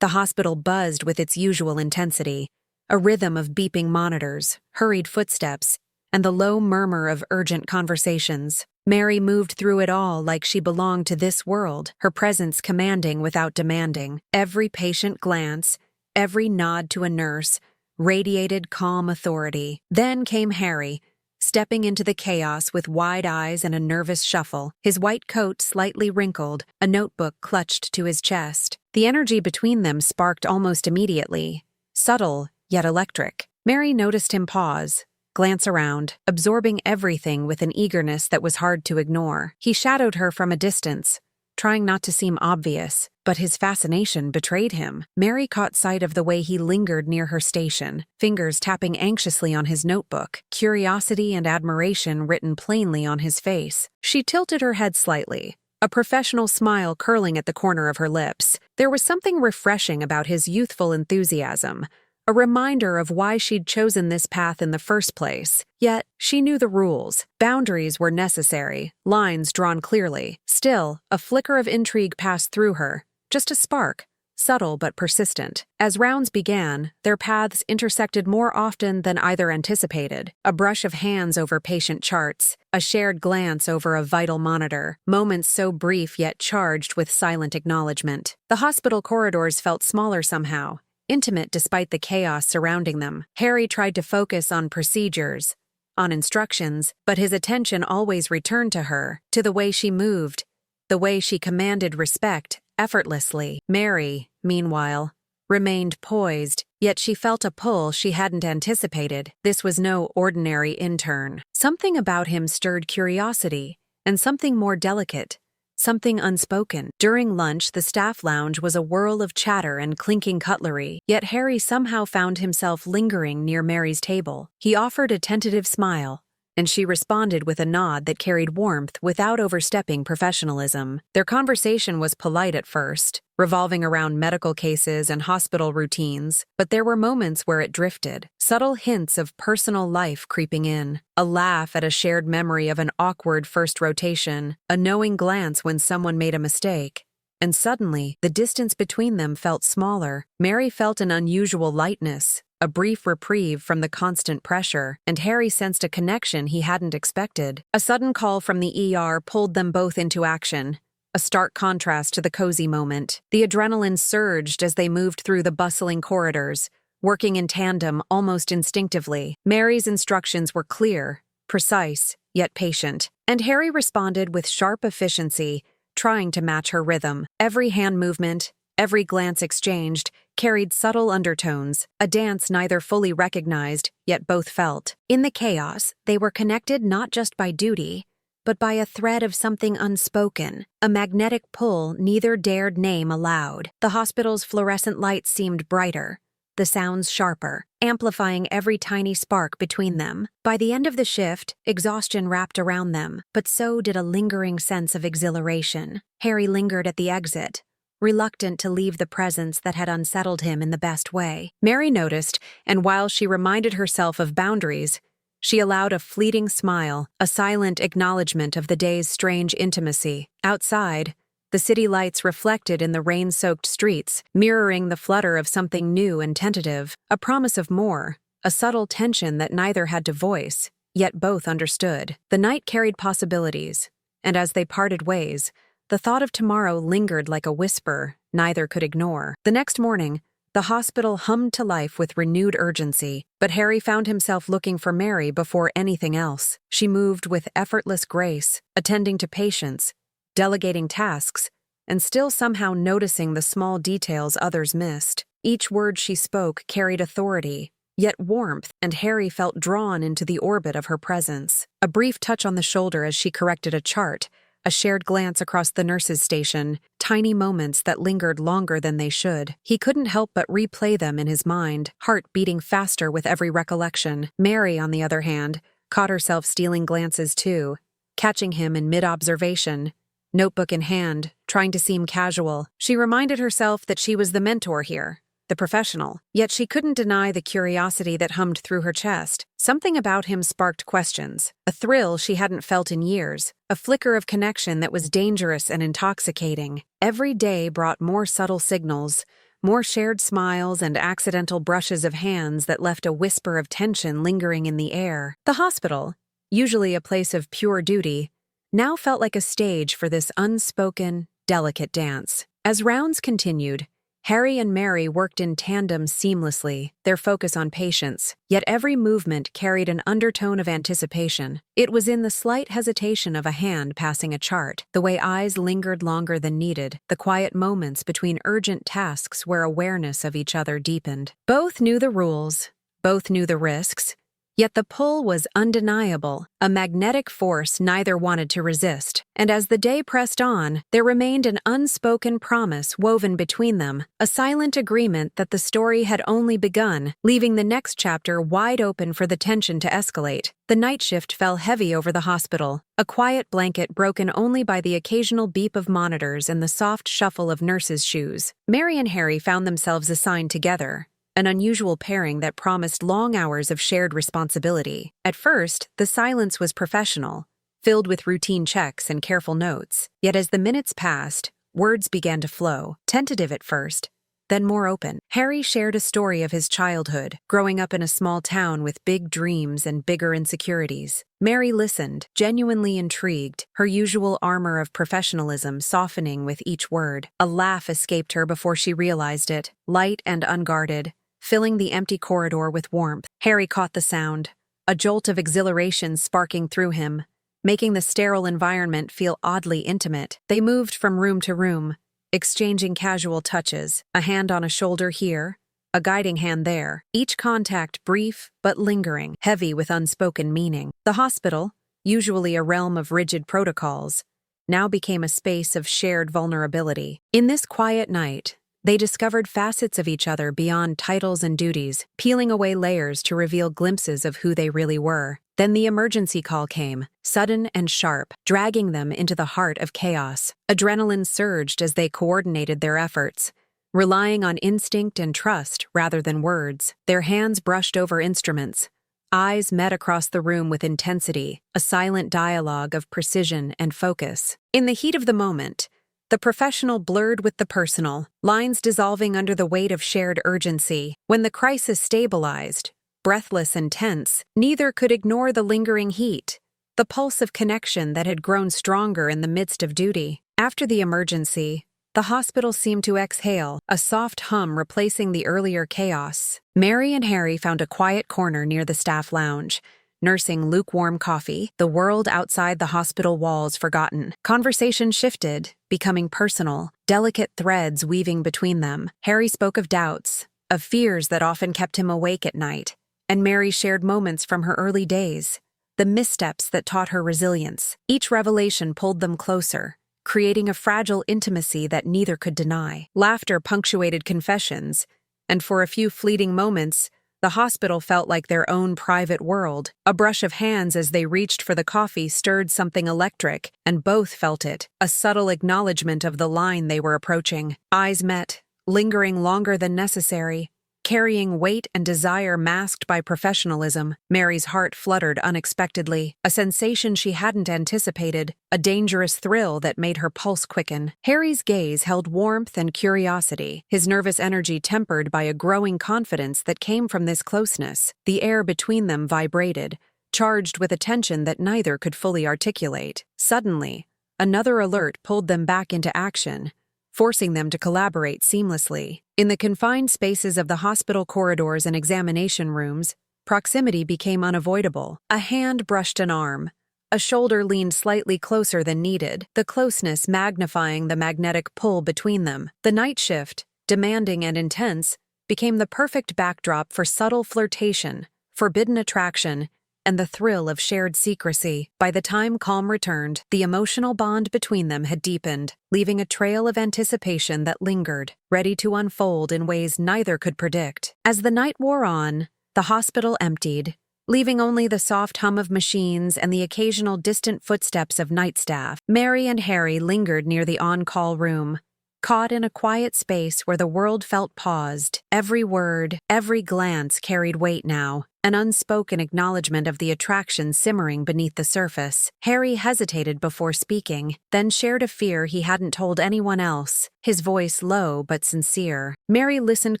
The hospital buzzed with its usual intensity, a rhythm of beeping monitors, hurried footsteps, and the low murmur of urgent conversations. Mary moved through it all like she belonged to this world, her presence commanding without demanding. Every patient glance, every nod to a nurse, radiated calm authority. Then came Harry, stepping into the chaos with wide eyes and a nervous shuffle, his white coat slightly wrinkled, a notebook clutched to his chest. The energy between them sparked almost immediately, subtle yet electric. Mary noticed him pause, glance around, absorbing everything with an eagerness that was hard to ignore. He shadowed her from a distance, trying not to seem obvious, but his fascination betrayed him. Mary caught sight of the way he lingered near her station, fingers tapping anxiously on his notebook, curiosity and admiration written plainly on his face. She tilted her head slightly, a professional smile curling at the corner of her lips. There was something refreshing about his youthful enthusiasm, a reminder of why she'd chosen this path in the first place. Yet, she knew the rules. Boundaries were necessary, lines drawn clearly. Still, a flicker of intrigue passed through her, just a spark, subtle but persistent. As rounds began, their paths intersected more often than either anticipated. A brush of hands over patient charts, a shared glance over a vital monitor, moments so brief yet charged with silent acknowledgement. The hospital corridors felt smaller somehow, intimate despite the chaos surrounding them. Harry tried to focus on procedures, on instructions, but his attention always returned to her, to the way she moved, the way she commanded respect, effortlessly. Mary, meanwhile, remained poised, yet she felt a pull she hadn't anticipated. This was no ordinary intern. Something about him stirred curiosity, and something more delicate, something unspoken. During lunch, the staff lounge was a whirl of chatter and clinking cutlery, yet Harry somehow found himself lingering near Mary's table. He offered a tentative smile, and she responded with a nod that carried warmth without overstepping professionalism. Their conversation was polite at first, revolving around medical cases and hospital routines, but there were moments where it drifted, subtle hints of personal life creeping in, a laugh at a shared memory of an awkward first rotation, a knowing glance when someone made a mistake. And suddenly, the distance between them felt smaller. Mary felt an unusual lightness, a brief reprieve from the constant pressure, and Harry sensed a connection he hadn't expected. A sudden call from the ER pulled them both into action, a stark contrast to the cozy moment. The adrenaline surged as they moved through the bustling corridors, working in tandem almost instinctively. Mary's instructions were clear, precise, yet patient, and Harry responded with sharp efficiency, trying to match her rhythm. Every hand movement, every glance exchanged, carried subtle undertones, a dance neither fully recognized, yet both felt. In the chaos, they were connected not just by duty, but by a thread of something unspoken, a magnetic pull neither dared name aloud. The hospital's fluorescent lights seemed brighter, the sounds sharper, amplifying every tiny spark between them. By the end of the shift, exhaustion wrapped around them, but so did a lingering sense of exhilaration. Harry lingered at the exit, reluctant to leave the presence that had unsettled him in the best way. Mary noticed, and while she reminded herself of boundaries, she allowed a fleeting smile, a silent acknowledgement of the day's strange intimacy. Outside, the city lights reflected in the rain-soaked streets, mirroring the flutter of something new and tentative, a promise of more, a subtle tension that neither had to voice, yet both understood. The night carried possibilities, and as they parted ways, the thought of tomorrow lingered like a whisper neither could ignore. The next morning, the hospital hummed to life with renewed urgency, but Harry found himself looking for Mary before anything else. She moved with effortless grace, attending to patients, delegating tasks, and still somehow noticing the small details others missed. Each word she spoke carried authority, yet warmth, and Harry felt drawn into the orbit of her presence. A brief touch on the shoulder as she corrected a chart, a shared glance across the nurse's station, tiny moments that lingered longer than they should. He couldn't help but replay them in his mind, heart beating faster with every recollection. Mary, on the other hand, caught herself stealing glances too, catching him in mid-observation, notebook in hand, trying to seem casual. She reminded herself that she was the mentor here, the professional, yet she couldn't deny the curiosity that hummed through her chest. Something about him sparked questions, a thrill she hadn't felt in years, a flicker of connection that was dangerous and intoxicating. Every day brought more subtle signals, more shared smiles and accidental brushes of hands that left a whisper of tension lingering in the air. The hospital, usually a place of pure duty, now felt like a stage for this unspoken, delicate dance. As rounds continued, Harry and Mary worked in tandem seamlessly, their focus on patients, yet every movement carried an undertone of anticipation. It was in the slight hesitation of a hand passing a chart, the way eyes lingered longer than needed, the quiet moments between urgent tasks where awareness of each other deepened. Both knew the rules, both knew the risks, yet the pull was undeniable, a magnetic force neither wanted to resist. And as the day pressed on, there remained an unspoken promise woven between them, a silent agreement that the story had only begun, leaving the next chapter wide open for the tension to escalate. The night shift fell heavy over the hospital, a quiet blanket broken only by the occasional beep of monitors and the soft shuffle of nurses' shoes. Mary and Harry found themselves assigned together, an unusual pairing that promised long hours of shared responsibility. At first, the silence was professional, filled with routine checks and careful notes. Yet as the minutes passed, words began to flow, tentative at first, then more open. Harry shared a story of his childhood, growing up in a small town with big dreams and bigger insecurities. Mary listened, genuinely intrigued, her usual armor of professionalism softening with each word. A laugh escaped her before she realized it, light and unguarded, filling the empty corridor with warmth. Harry caught the sound, a jolt of exhilaration sparking through him, making the sterile environment feel oddly intimate. They moved from room to room, exchanging casual touches, a hand on a shoulder here, a guiding hand there, each contact brief but lingering, heavy with unspoken meaning. The hospital, usually a realm of rigid protocols, now became a space of shared vulnerability. In this quiet night, they discovered facets of each other beyond titles and duties, peeling away layers to reveal glimpses of who they really were. Then the emergency call came, sudden and sharp, dragging them into the heart of chaos. Adrenaline surged as they coordinated their efforts, relying on instinct and trust rather than words. Their hands brushed over instruments, eyes met across the room with intensity, a silent dialogue of precision and focus. In the heat of the moment, the professional blurred with the personal, lines dissolving under the weight of shared urgency. When the crisis stabilized, breathless and tense, neither could ignore the lingering heat, the pulse of connection that had grown stronger in the midst of duty. After the emergency, the hospital seemed to exhale, a soft hum replacing the earlier chaos. Mary and Harry found a quiet corner near the staff lounge, nursing lukewarm coffee, the world outside the hospital walls forgotten. Conversation shifted, becoming personal, delicate threads weaving between them. Harry spoke of doubts, of fears that often kept him awake at night, and Mary shared moments from her early days, the missteps that taught her resilience. Each revelation pulled them closer, creating a fragile intimacy that neither could deny. Laughter punctuated confessions, and for a few fleeting moments, the hospital felt like their own private world. A brush of hands as they reached for the coffee stirred something electric, and both felt it, a subtle acknowledgement of the line they were approaching. Eyes met, lingering longer than necessary, carrying weight and desire masked by professionalism. Mary's heart fluttered unexpectedly, a sensation she hadn't anticipated, a dangerous thrill that made her pulse quicken. Harry's gaze held warmth and curiosity, his nervous energy tempered by a growing confidence that came from this closeness. The air between them vibrated, charged with a tension that neither could fully articulate. Suddenly, another alert pulled them back into action, forcing them to collaborate seamlessly. In the confined spaces of the hospital corridors and examination rooms, proximity became unavoidable. A hand brushed an arm, a shoulder leaned slightly closer than needed, the closeness magnifying the magnetic pull between them. The night shift, demanding and intense, became the perfect backdrop for subtle flirtation, forbidden attraction, and the thrill of shared secrecy. By the time calm returned, the emotional bond between them had deepened, leaving a trail of anticipation that lingered, ready to unfold in ways neither could predict. As the night wore on, the hospital emptied, leaving only the soft hum of machines and the occasional distant footsteps of night staff. Mary and Harry lingered near the on-call room, caught in a quiet space where the world felt paused. Every word, every glance carried weight now, an unspoken acknowledgement of the attraction simmering beneath the surface. Harry hesitated before speaking, then shared a fear he hadn't told anyone else, his voice low but sincere. Mary listened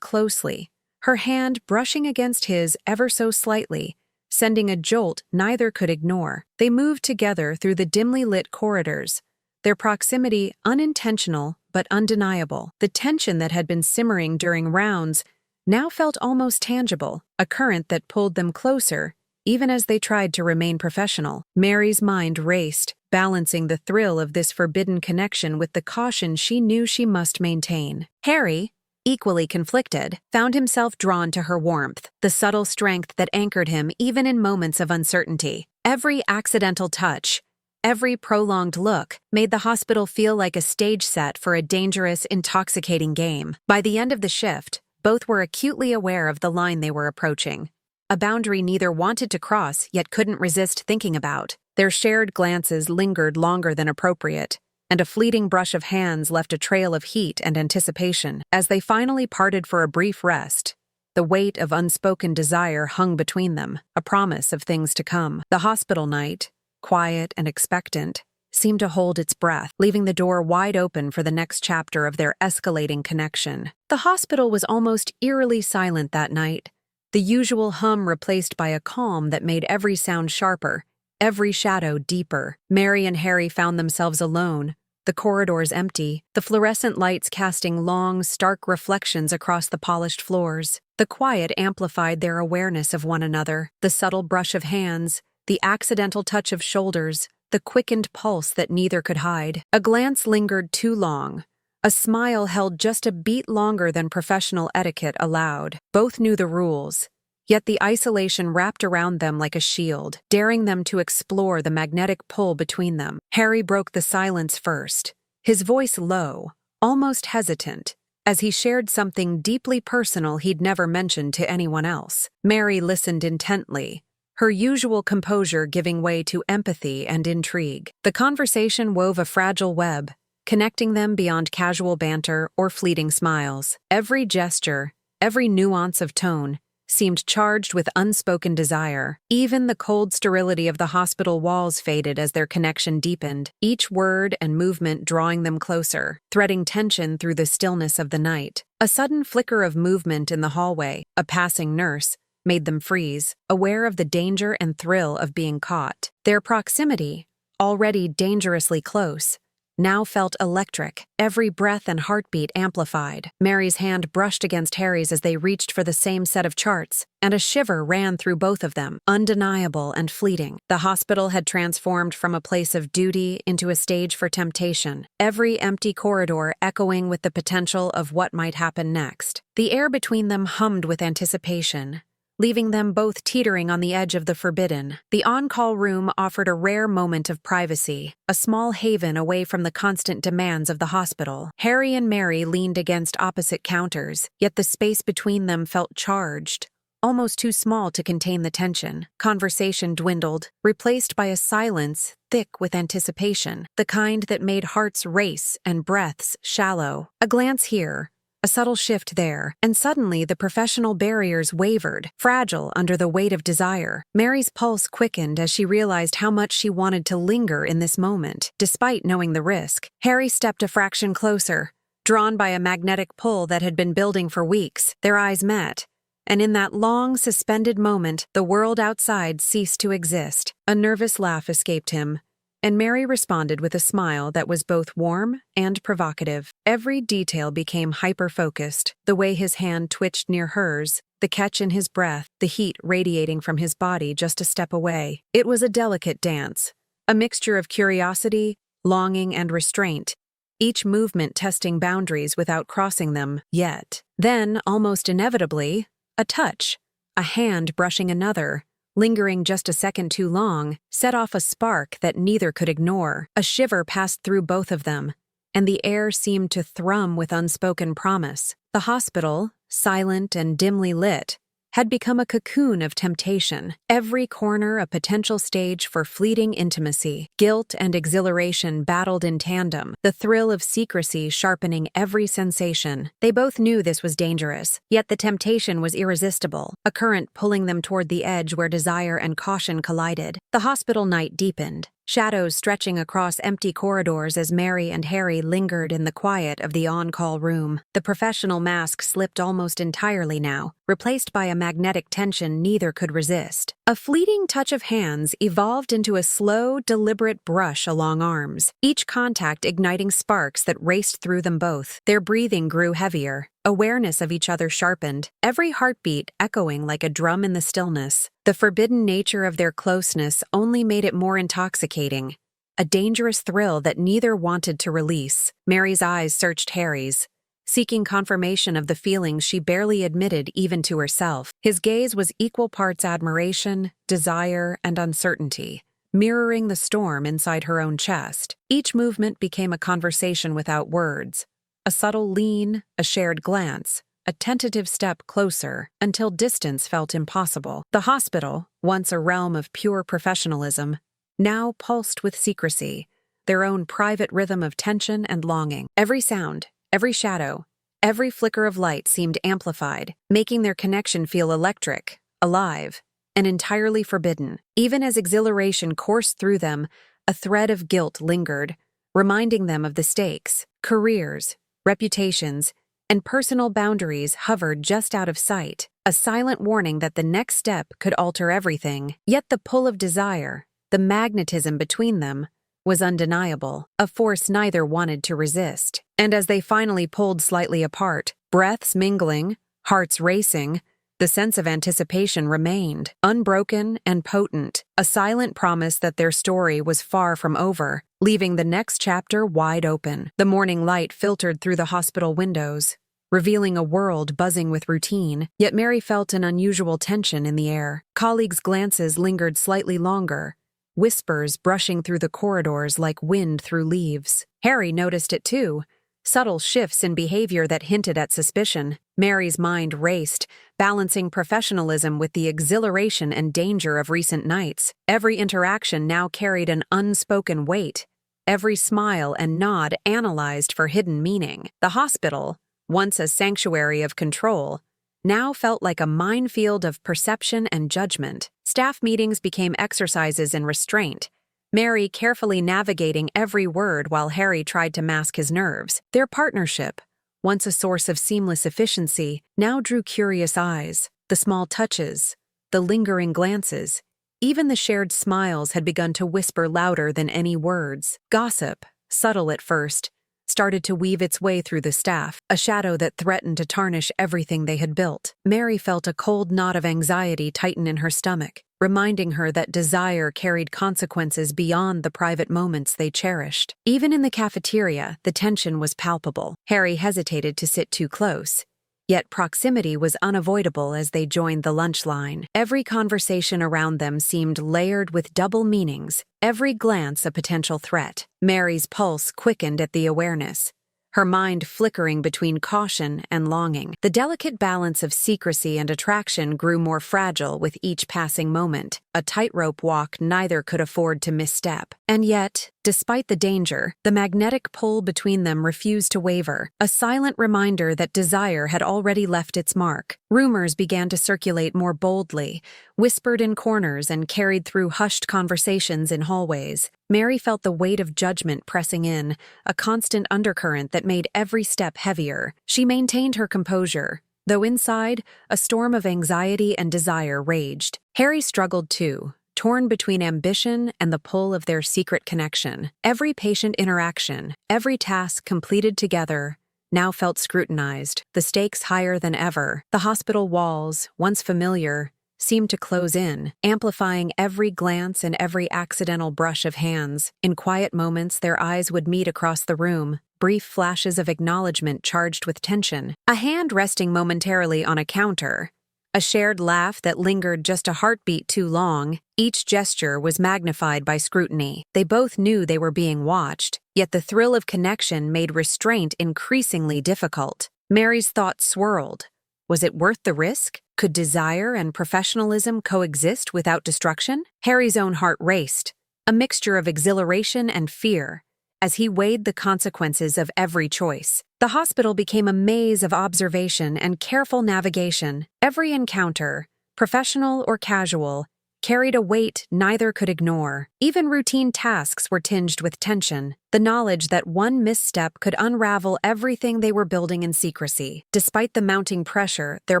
closely, her hand brushing against his ever so slightly, sending a jolt neither could ignore. They moved together through the dimly lit corridors, their proximity unintentional but undeniable. The tension that had been simmering during rounds now felt almost tangible, a current that pulled them closer, even as they tried to remain professional. Mary's mind raced, balancing the thrill of this forbidden connection with the caution she knew she must maintain. Harry, equally conflicted, found himself drawn to her warmth, the subtle strength that anchored him even in moments of uncertainty. Every accidental touch, every prolonged look, made the hospital feel like a stage set for a dangerous, intoxicating game. By the end of the shift, both were acutely aware of the line they were approaching, a boundary neither wanted to cross yet couldn't resist thinking about. Their shared glances lingered longer than appropriate, and a fleeting brush of hands left a trail of heat and anticipation. As they finally parted for a brief rest, the weight of unspoken desire hung between them, a promise of things to come. The hospital night, quiet and expectant, seemed to hold its breath, leaving the door wide open for the next chapter of their escalating connection. The hospital was almost eerily silent that night, the usual hum replaced by a calm that made every sound sharper, every shadow deeper. Mary and Harry found themselves alone, the corridors empty, the fluorescent lights casting long, stark reflections across the polished floors. The quiet amplified their awareness of one another, the subtle brush of hands, the accidental touch of shoulders, the quickened pulse that neither could hide. A glance lingered too long. A smile held just a beat longer than professional etiquette allowed. Both knew the rules, yet the isolation wrapped around them like a shield, daring them to explore the magnetic pull between them. Harry broke the silence first, his voice low, almost hesitant, as he shared something deeply personal he'd never mentioned to anyone else. Mary listened intently, her usual composure giving way to empathy and intrigue. The conversation wove a fragile web, connecting them beyond casual banter or fleeting smiles. Every gesture, every nuance of tone, seemed charged with unspoken desire. Even the cold sterility of the hospital walls faded as their connection deepened, each word and movement drawing them closer, threading tension through the stillness of the night. A sudden flicker of movement in the hallway, a passing nurse, made them freeze, aware of the danger and thrill of being caught. Their proximity, already dangerously close, now felt electric, every breath and heartbeat amplified. Mary's hand brushed against Harry's as they reached for the same set of charts, and a shiver ran through both of them, undeniable and fleeting. The hospital had transformed from a place of duty into a stage for temptation, every empty corridor echoing with the potential of what might happen next. The air between them hummed with anticipation, leaving them both teetering on the edge of the forbidden. The on-call room offered a rare moment of privacy, a small haven away from the constant demands of the hospital. Harry and Mary leaned against opposite counters, yet the space between them felt charged, almost too small to contain the tension. Conversation dwindled, replaced by a silence thick with anticipation, the kind that made hearts race and breaths shallow. A glance here, a subtle shift there, and suddenly the professional barriers wavered, fragile under the weight of desire. Mary's pulse quickened as she realized how much she wanted to linger in this moment. Despite knowing the risk, Harry stepped a fraction closer, drawn by a magnetic pull that had been building for weeks. Their eyes met, and in that long, suspended moment, the world outside ceased to exist. A nervous laugh escaped him, and Mary responded with a smile that was both warm and provocative. Every detail became hyper-focused, the way his hand twitched near hers, the catch in his breath, the heat radiating from his body just a step away. It was a delicate dance, a mixture of curiosity, longing, and restraint, each movement testing boundaries without crossing them yet. Then, almost inevitably, a touch, a hand brushing another, lingering just a second too long, set off a spark that neither could ignore. A shiver passed through both of them, and the air seemed to thrum with unspoken promise. The hospital, silent and dimly lit, had become a cocoon of temptation, every corner a potential stage for fleeting intimacy. Guilt and exhilaration battled in tandem, the thrill of secrecy sharpening every sensation. They both knew this was dangerous, yet the temptation was irresistible, a current pulling them toward the edge where desire and caution collided. The hospital night deepened, shadows stretching across empty corridors as Mary and Harry lingered in the quiet of the on-call room. The professional mask slipped almost entirely now, replaced by a magnetic tension neither could resist. A fleeting touch of hands evolved into a slow, deliberate brush along arms, each contact igniting sparks that raced through them both. Their breathing grew heavier. Awareness of each other sharpened, every heartbeat echoing like a drum in the stillness. The forbidden nature of their closeness only made it more intoxicating, a dangerous thrill that neither wanted to release. Mary's eyes searched Harry's, seeking confirmation of the feelings she barely admitted even to herself. His gaze was equal parts admiration, desire, and uncertainty, mirroring the storm inside her own chest. Each movement became a conversation without words. A subtle lean, a shared glance, a tentative step closer, until distance felt impossible. The hospital, once a realm of pure professionalism, now pulsed with secrecy, their own private rhythm of tension and longing. Every sound, every shadow, every flicker of light seemed amplified, making their connection feel electric, alive, and entirely forbidden. Even as exhilaration coursed through them, a thread of guilt lingered, reminding them of the stakes. Careers, reputations, and personal boundaries hovered just out of sight, a silent warning that the next step could alter everything. Yet the pull of desire, the magnetism between them, was undeniable, a force neither wanted to resist. And as they finally pulled slightly apart, breaths mingling, hearts racing, the sense of anticipation remained, unbroken and potent, a silent promise that their story was far from over, leaving the next chapter wide open. The morning light filtered through the hospital windows, revealing a world buzzing with routine, yet Mary felt an unusual tension in the air. Colleagues' glances lingered slightly longer, whispers brushing through the corridors like wind through leaves. Harry noticed it too, subtle shifts in behavior that hinted at suspicion. Mary's mind raced, balancing professionalism with the exhilaration and danger of recent nights. Every interaction now carried an unspoken weight, every smile and nod analyzed for hidden meaning. The hospital, once a sanctuary of control, now felt like a minefield of perception and judgment. Staff meetings became exercises in restraint, Mary carefully navigating every word while Harry tried to mask his nerves. Their partnership, once a source of seamless efficiency, now drew curious eyes. The small touches, the lingering glances, even the shared smiles had begun to whisper louder than any words. Gossip, subtle at first, started to weave its way through the staff, a shadow that threatened to tarnish everything they had built. Mary felt a cold knot of anxiety tighten in her stomach, reminding her that desire carried consequences beyond the private moments they cherished. Even in the cafeteria, the tension was palpable. Harry hesitated to sit too close, yet proximity was unavoidable as they joined the lunch line. Every conversation around them seemed layered with double meanings, every glance a potential threat. Mary's pulse quickened at the awareness, her mind flickering between caution and longing. The delicate balance of secrecy and attraction grew more fragile with each passing moment, a tightrope walk neither could afford to misstep. And yet, despite the danger, the magnetic pull between them refused to waver, a silent reminder that desire had already left its mark. Rumors began to circulate more boldly, whispered in corners and carried through hushed conversations in hallways. Mary felt the weight of judgment pressing in, a constant undercurrent that made every step heavier. She maintained her composure, though inside, a storm of anxiety and desire raged. Harry struggled too, torn between ambition and the pull of their secret connection. Every patient interaction, every task completed together, now felt scrutinized, the stakes higher than ever. The hospital walls, once familiar, seemed to close in, amplifying every glance and every accidental brush of hands. In quiet moments, their eyes would meet across the room, brief flashes of acknowledgement charged with tension. A hand resting momentarily on a counter, a shared laugh that lingered just a heartbeat too long. Each gesture was magnified by scrutiny. They both knew they were being watched, yet the thrill of connection made restraint increasingly difficult. Mary's thoughts swirled. Was it worth the risk? Could desire and professionalism coexist without destruction? Harry's own heart raced, a mixture of exhilaration and fear, as he weighed the consequences of every choice. The hospital became a maze of observation and careful navigation. Every encounter, professional or casual, carried a weight neither could ignore. Even routine tasks were tinged with tension, the knowledge that one misstep could unravel everything they were building in secrecy. Despite the mounting pressure, their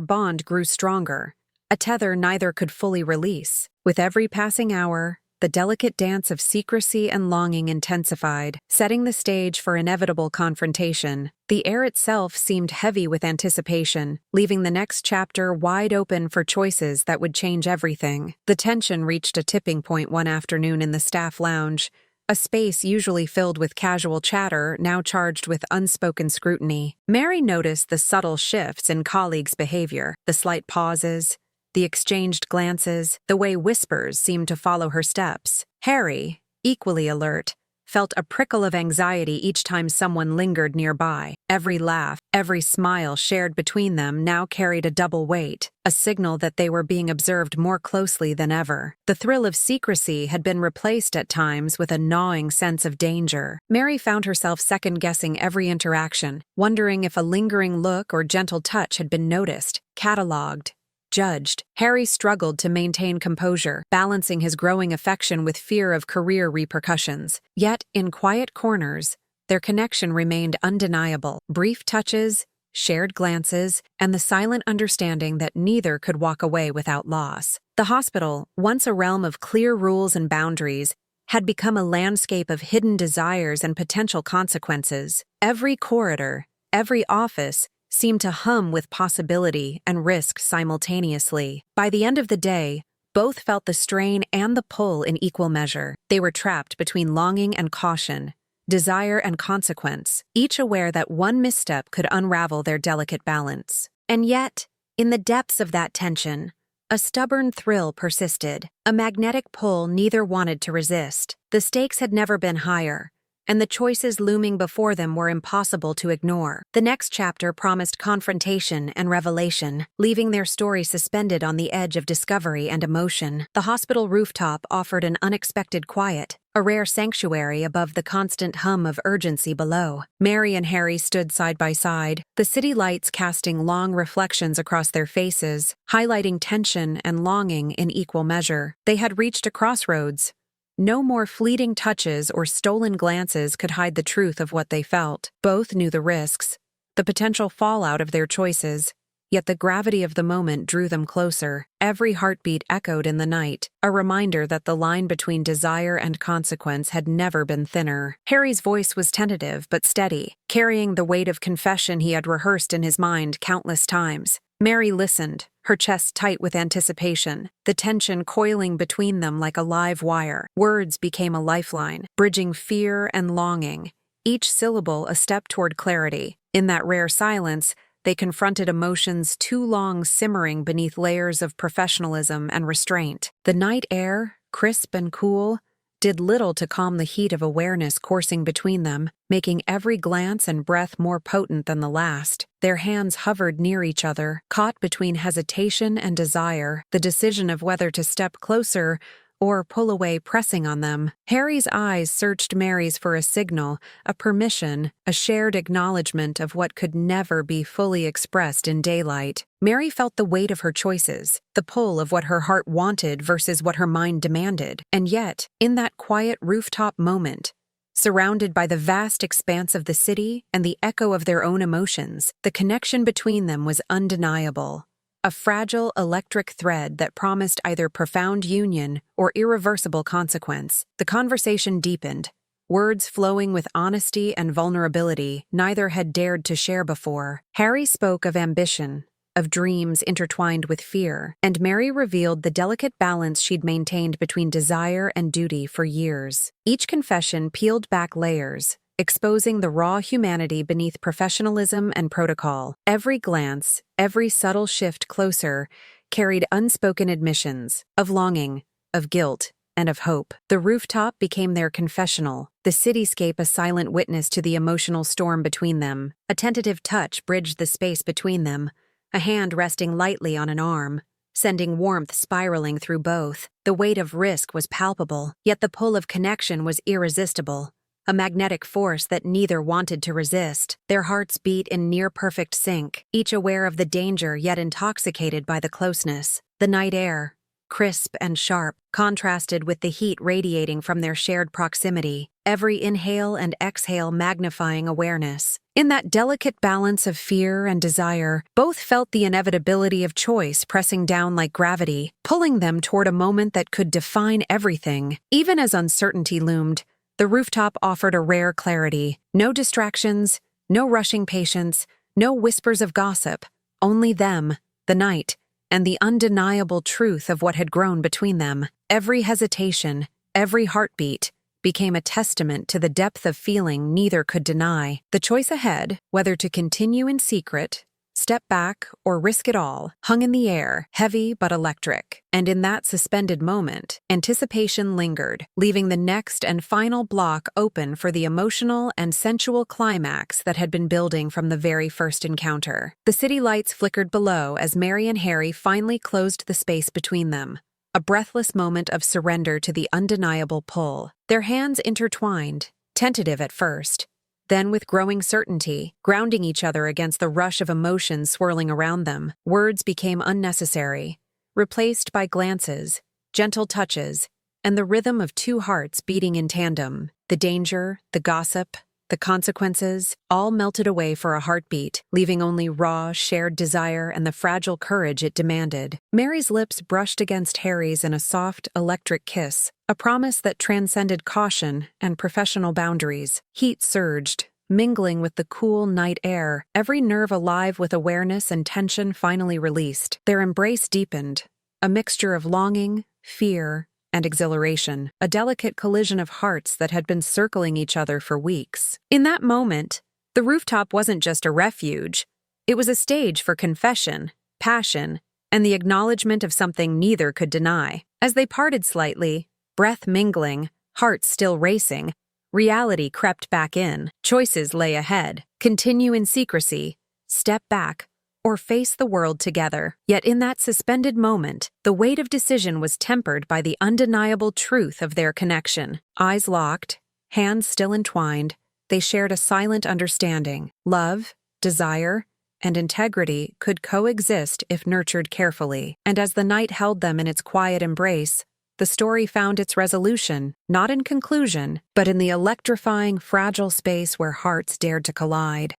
bond grew stronger, a tether neither could fully release. With every passing hour, the delicate dance of secrecy and longing intensified, setting the stage for inevitable confrontation. The air itself seemed heavy with anticipation, leaving the next chapter wide open for choices that would change everything. The tension reached a tipping point one afternoon in the staff lounge, a space usually filled with casual chatter, now charged with unspoken scrutiny. Mary noticed the subtle shifts in colleagues' behavior, the slight pauses, the exchanged glances, the way whispers seemed to follow her steps. Harry, equally alert, felt a prickle of anxiety each time someone lingered nearby. Every laugh, every smile shared between them now carried a double weight, a signal that they were being observed more closely than ever. The thrill of secrecy had been replaced at times with a gnawing sense of danger. Mary found herself second-guessing every interaction, wondering if a lingering look or gentle touch had been noticed, catalogued, judged. Harry struggled to maintain composure, balancing his growing affection with fear of career repercussions. Yet, in quiet corners, their connection remained undeniable. Brief touches, shared glances, and the silent understanding that neither could walk away without loss. The hospital, once a realm of clear rules and boundaries, had become a landscape of hidden desires and potential consequences. Every corridor, every office, seemed to hum with possibility and risk simultaneously. By the end of the day, both felt the strain and the pull in equal measure. They were trapped between longing and caution, desire and consequence, each aware that one misstep could unravel their delicate balance. And yet, in the depths of that tension, a stubborn thrill persisted, a magnetic pull neither wanted to resist. The stakes had never been higher, and the choices looming before them were impossible to ignore. The next chapter promised confrontation and revelation, leaving their story suspended on the edge of discovery and emotion. The hospital rooftop offered an unexpected quiet, a rare sanctuary above the constant hum of urgency below. Mary and Harry stood side by side, the city lights casting long reflections across their faces, highlighting tension and longing in equal measure. They had reached a crossroads. No more fleeting touches or stolen glances could hide the truth of what they felt. Both knew the risks, the potential fallout of their choices, yet the gravity of the moment drew them closer. Every heartbeat echoed in the night, a reminder that the line between desire and consequence had never been thinner. Harry's voice was tentative but steady, carrying the weight of confession he had rehearsed in his mind countless times. Mary listened, her chest tight with anticipation, the tension coiling between them like a live wire. Words became a lifeline, bridging fear and longing, each syllable a step toward clarity. In that rare silence, they confronted emotions too long simmering beneath layers of professionalism and restraint. The night air, crisp and cool, did little to calm the heat of awareness coursing between them, making every glance and breath more potent than the last. Their hands hovered near each other, caught between hesitation and desire, the decision of whether to step closer or pull away pressing on them. Harry's eyes searched Mary's for a signal, a permission, a shared acknowledgement of what could never be fully expressed in daylight. Mary felt the weight of her choices, the pull of what her heart wanted versus what her mind demanded. And yet, in that quiet rooftop moment, surrounded by the vast expanse of the city and the echo of their own emotions, the connection between them was undeniable. A fragile electric thread that promised either profound union or irreversible consequence. The conversation deepened, words flowing with honesty and vulnerability neither had dared to share before. Harry spoke of ambition, of dreams intertwined with fear, and Mary revealed the delicate balance she'd maintained between desire and duty for years. Each confession peeled back layers, exposing the raw humanity beneath professionalism and protocol. Every glance, every subtle shift closer, carried unspoken admissions of longing, of guilt, and of hope. The rooftop became their confessional, the cityscape a silent witness to the emotional storm between them. A tentative touch bridged the space between them, a hand resting lightly on an arm, sending warmth spiraling through both. The weight of risk was palpable, yet the pull of connection was irresistible, a magnetic force that neither wanted to resist. Their hearts beat in near-perfect sync, each aware of the danger yet intoxicated by the closeness. The night air, crisp and sharp, contrasted with the heat radiating from their shared proximity, every inhale and exhale magnifying awareness. In that delicate balance of fear and desire, both felt the inevitability of choice pressing down like gravity, pulling them toward a moment that could define everything. Even as uncertainty loomed, the rooftop offered a rare clarity. No distractions, no rushing patience, no whispers of gossip, only them, the night, and the undeniable truth of what had grown between them. Every hesitation, every heartbeat, became a testament to the depth of feeling neither could deny. The choice ahead, whether to continue in secret, step back, or risk it all, hung in the air, heavy but electric. And in that suspended moment, anticipation lingered, leaving the next and final block open for the emotional and sensual climax that had been building from the very first encounter. The city lights flickered below as Mary and Harry finally closed the space between them. A breathless moment of surrender to the undeniable pull. Their hands intertwined, tentative at first, then with growing certainty, grounding each other against the rush of emotion swirling around them. Words became unnecessary, replaced by glances, gentle touches, and the rhythm of two hearts beating in tandem. The danger, the gossip, the consequences, all melted away for a heartbeat, leaving only raw, shared desire and the fragile courage it demanded. Mary's lips brushed against Harry's in a soft, electric kiss, a promise that transcended caution and professional boundaries. Heat surged, mingling with the cool night air, every nerve alive with awareness and tension finally released. Their embrace deepened, a mixture of longing, fear, and exhilaration, a delicate collision of hearts that had been circling each other for weeks. In that moment, the rooftop wasn't just a refuge. It was a stage for confession, passion, and the acknowledgement of something neither could deny. As they parted slightly, breath mingling, hearts still racing, reality crept back in. Choices lay ahead. Continue in secrecy, step back, or face the world together. Yet in that suspended moment, the weight of decision was tempered by the undeniable truth of their connection. Eyes locked, hands still entwined, they shared a silent understanding. Love, desire, and integrity could coexist if nurtured carefully. And as the night held them in its quiet embrace, the story found its resolution, not in conclusion, but in the electrifying, fragile space where hearts dared to collide.